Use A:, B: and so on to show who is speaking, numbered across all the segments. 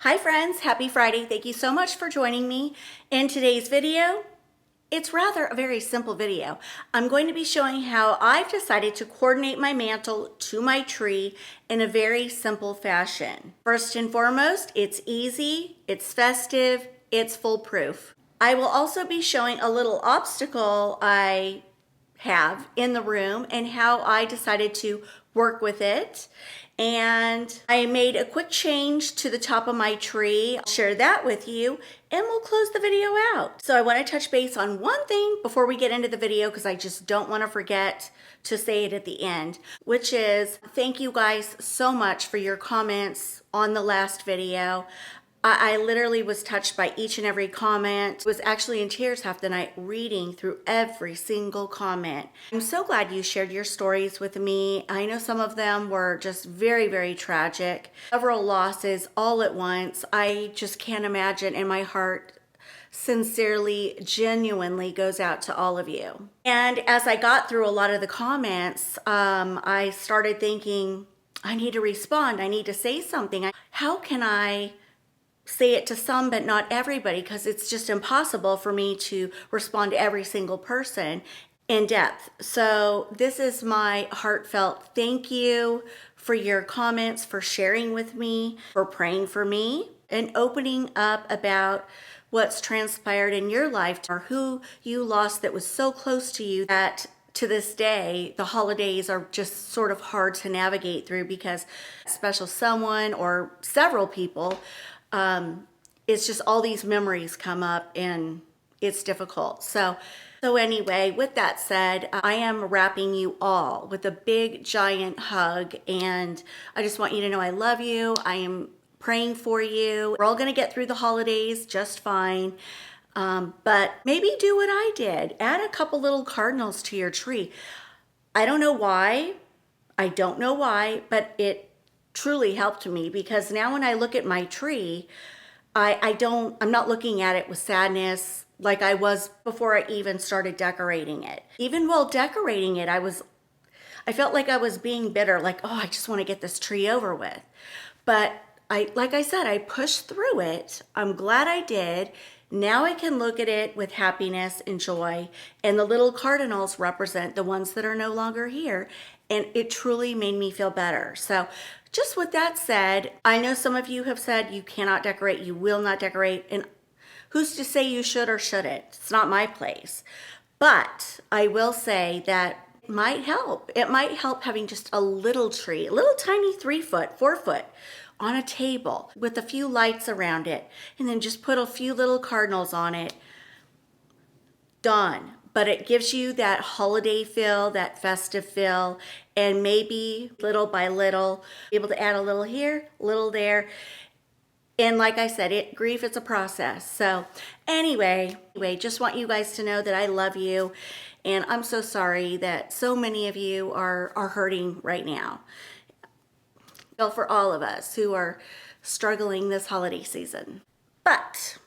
A: Hi friends, happy Friday. Thank you so much for joining me. In today's video, it's rather a very simple video. I'm going to be showing how I've decided to coordinate my mantle to my tree in a very simple fashion. First and foremost, it's easy, it's festive, it's foolproof. I will also be showing a little obstacle I have in the room and how I decided to work with it. And I made a quick change to the top of my tree. I'll share that with you and we'll close the video out. So I want to touch base on one thing before we get into the video because I just don't want to forget to say it at the end, which is thank you guys so much for your comments on the last video. I literally was touched by each and every comment. Was actually in tears half the night reading through every single comment. I'm so glad you shared your stories with me. I know some of them were just very, very tragic. Several losses all at once. I just can't imagine, and my heart sincerely, genuinely goes out to all of you. And as I got through a lot of the comments, I started thinking, I need to respond. I need to say something. How can I say it to some but not everybody, because it's just impossible for me to respond to every single person in depth. So this is my heartfelt thank you for your comments, for sharing with me, for praying for me, and opening up about what's transpired in your life or who you lost that was so close to you that to this day, the holidays are just sort of hard to navigate through because a special someone or several people, it's just all these memories come up and it's difficult. So anyway, with that said, I am wrapping you all with a big giant hug, and I just want you to know I love you. I am praying for you. We're all going to get through the holidays just fine. But maybe do what I did. Add a couple little cardinals to your tree. I don't know why. But it truly helped me because now when I look at my tree, I'm not looking at it with sadness like I was before I even started decorating it. Even while decorating it, I felt like I was being bitter, like, oh, I just want to get this tree over with. But like I said, I pushed through it. I'm glad I did. Now I can look at it with happiness and joy, and the little cardinals represent the ones that are no longer here, and it truly made me feel better. So just with that said, I know some of you have said you cannot decorate, you will not decorate, and who's to say you should or shouldn't? It's not my place. But I will say that it might help. It might help having just a little tree, a little tiny 3 foot, 4 foot, on a table with a few lights around it, and then just put a few little cardinals on it. Done. But it gives you that holiday feel, that festive feel, and maybe little by little, able to add a little here, a little there. And like I said, grief is a process. So anyway, just want you guys to know that I love you, and I'm so sorry that so many of you are hurting right now. For all of us who are struggling this holiday season. But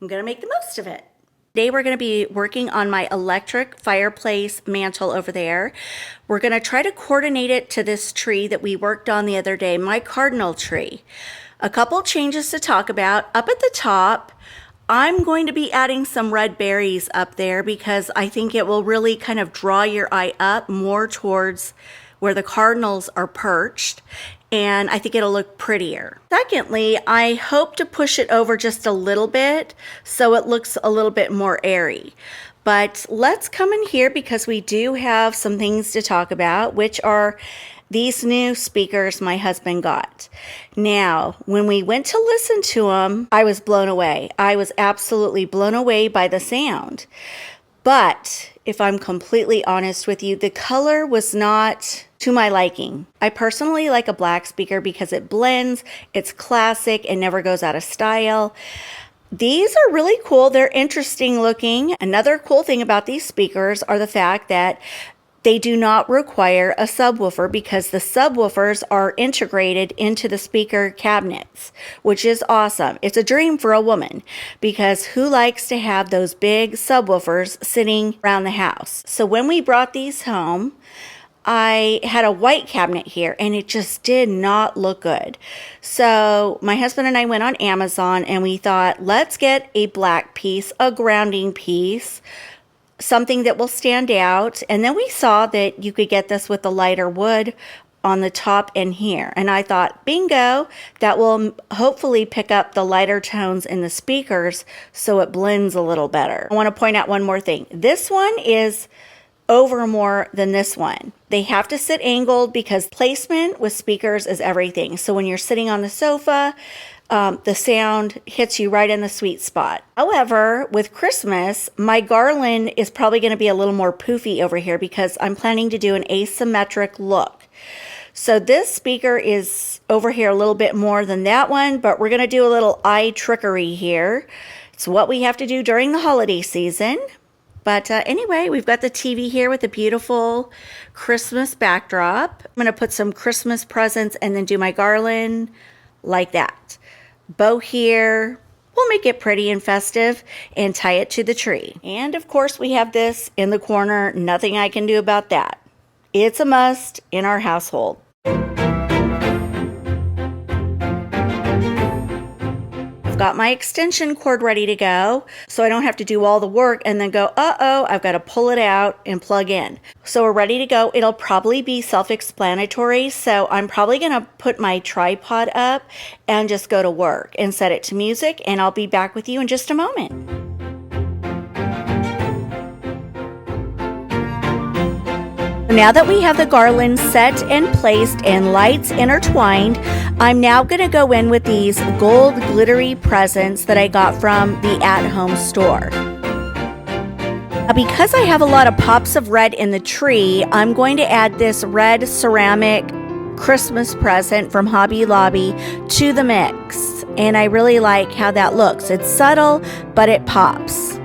A: I'm going to make the most of it. Today we're going to be working on my electric fireplace mantle over there. We're going to try to coordinate it to this tree that we worked on the other day, my cardinal tree. A couple changes to talk about. Up at the top, I'm going to be adding some red berries up there because I think it will really kind of draw your eye up more towards where the cardinals are perched, and I think it'll look prettier. Secondly, I hope to push it over just a little bit so it looks a little bit more airy. But let's come in here because we do have some things to talk about, which are these new speakers my husband got. Now, when we went to listen to them, I was blown away. I was absolutely blown away by the sound. But if I'm completely honest with you, the color was not to my liking. I personally like a black speaker because it blends, it's classic, and never goes out of style. These are really cool. They're interesting looking. Another cool thing about these speakers are the fact that they do not require a subwoofer because the subwoofers are integrated into the speaker cabinets, which is awesome. It's a dream for a woman because who likes to have those big subwoofers sitting around the house? So when we brought these home, I had a white cabinet here and it just did not look good. So my husband and I went on Amazon and we thought, let's get a black piece, a grounding piece, something that will stand out. And then we saw that you could get this with the lighter wood on the top and here. And I thought, bingo, that will hopefully pick up the lighter tones in the speakers so it blends a little better. I want to point out one more thing. This one is over more than this one. They have to sit angled because placement with speakers is everything. So when you're sitting on the sofa, the sound hits you right in the sweet spot. However, with Christmas, my garland is probably going to be a little more poofy over here because I'm planning to do an asymmetric look. So this speaker is over here a little bit more than that one, but we're going to do a little eye trickery here. It's what we have to do during the holiday season. But anyway, we've got the TV here with a beautiful Christmas backdrop. I'm going to put some Christmas presents and then do my garland like that. Bow here. We'll make it pretty and festive and tie it to the tree. And of course, we have this in the corner. Nothing I can do about that. It's a must in our household. I've got my extension cord ready to go, so I don't have to do all the work and then go, uh-oh, I've got to pull it out and plug in. So we're ready to go. It'll probably be self-explanatory, so I'm probably going to put my tripod up and just go to work and set it to music, and I'll be back with you in just a moment. Now that we have the garland set and placed and lights intertwined, I'm now going to go in with these gold glittery presents that I got from the at-home store. Now, because I have a lot of pops of red in the tree, I'm going to add this red ceramic Christmas present from Hobby Lobby to the mix. And I really like how that looks. It's subtle, but it pops.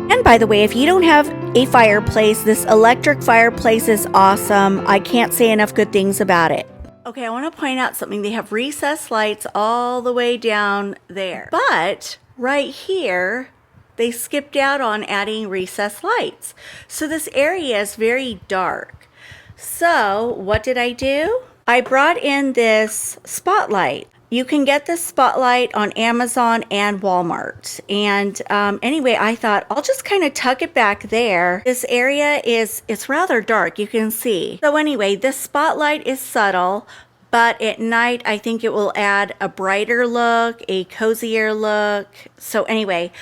A: And by the way, if you don't have a fireplace, this electric fireplace is awesome. I can't say enough good things about it. Okay, I want to point out something. They have recessed lights all the way down there. But right here, they skipped out on adding recessed lights. So this area is very dark. So what did I do? I brought in this spotlight. You can get this spotlight on Amazon and Walmart. And anyway, I thought I'll just kind of tuck it back there. This area it's rather dark, you can see. So anyway, this spotlight is subtle, but at night I think it will add a brighter look, a cozier look. So anyway,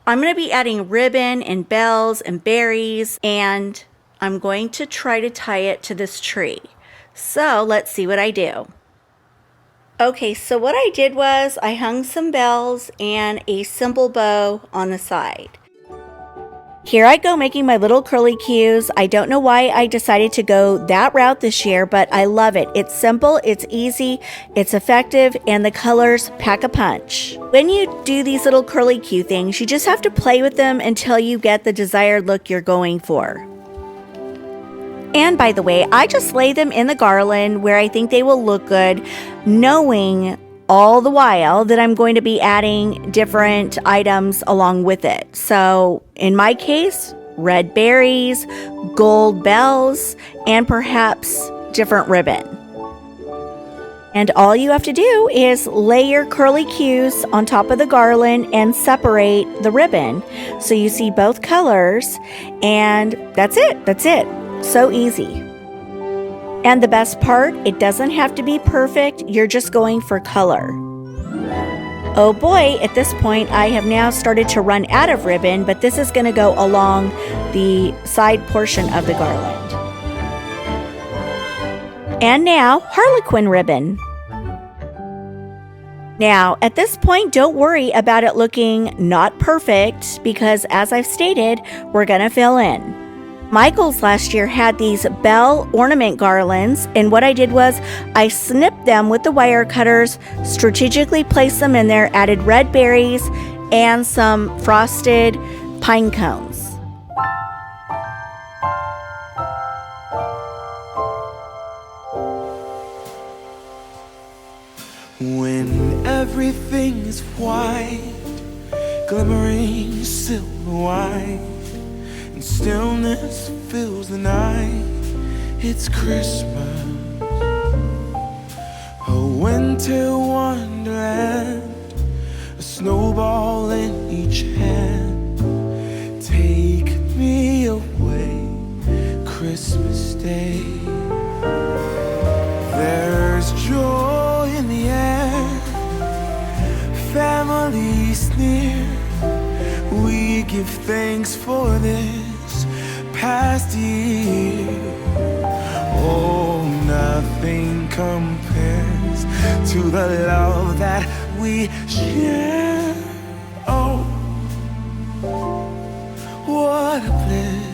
A: I'm going to be adding ribbon and bells and berries, and I'm going to try to tie it to this tree. So let's see what I do. Okay, so what I did was I hung some bells and a simple bow on the side. Here I go making my little curly cues. I don't know why I decided to go that route this year, but I love it. It's simple, it's easy, it's effective, and the colors pack a punch. When you do these little curly cue things, you just have to play with them until you get the desired look you're going for. And by the way, I just lay them in the garland where I think they will look good, knowing all the while that I'm going to be adding different items along with it. So in my case, red berries, gold bells, and perhaps different ribbon. And all you have to do is lay your curly cues on top of the garland and separate the ribbon so you see both colors, and that's it. That's it. So easy. And the best part, it doesn't have to be perfect. You're just going for color. Oh boy, at this point, I have now started to run out of ribbon, but this is going to go along the side portion of the garland. And now, Harlequin ribbon. Now, at this point, don't worry about it looking not perfect because, as I've stated, we're going to fill in. Michael's last year had these bell ornament garlands, and what I did was I snipped them with the wire cutters, strategically placed them in there, added red berries, and some frosted pine cones.
B: When everything is white, glimmering silver white, and stillness fills the night, it's Christmas, a winter wonderland, a snowball in each hand. Take me away, Christmas Day. There's joy in the air, family's near. We give thanks for this past year. Oh, nothing compares to the love that we share. Oh, what a bliss.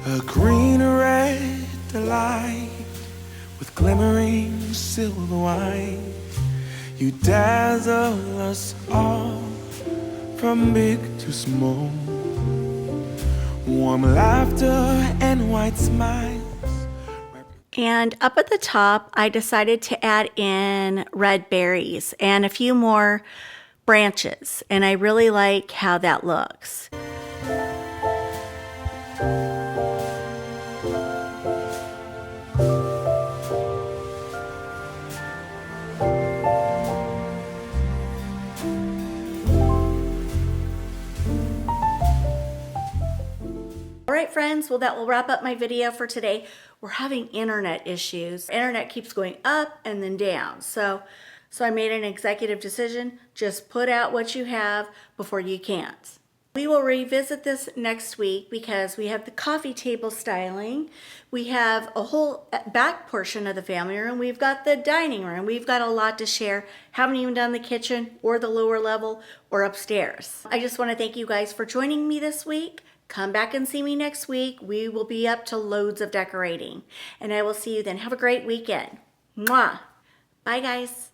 B: A green red delight with glimmering silver wine. You dazzle us all from big to small. Warm laughter and white smiles.
A: And up at the top, I decided to add in red berries and a few more branches. And I really like how that looks. All right, friends, well, that will wrap up my video for today. We're having internet issues. Internet keeps going up and then down. So I made an executive decision. Just put out what you have before you can't. We will revisit this next week because we have the coffee table styling. We have a whole back portion of the family room. We've got the dining room. We've got a lot to share. Haven't even done the kitchen or the lower level or upstairs. I just want to thank you guys for joining me this week. Come back and see me next week. We will be up to loads of decorating. And I will see you then. Have a great weekend. Mwah. Bye, guys.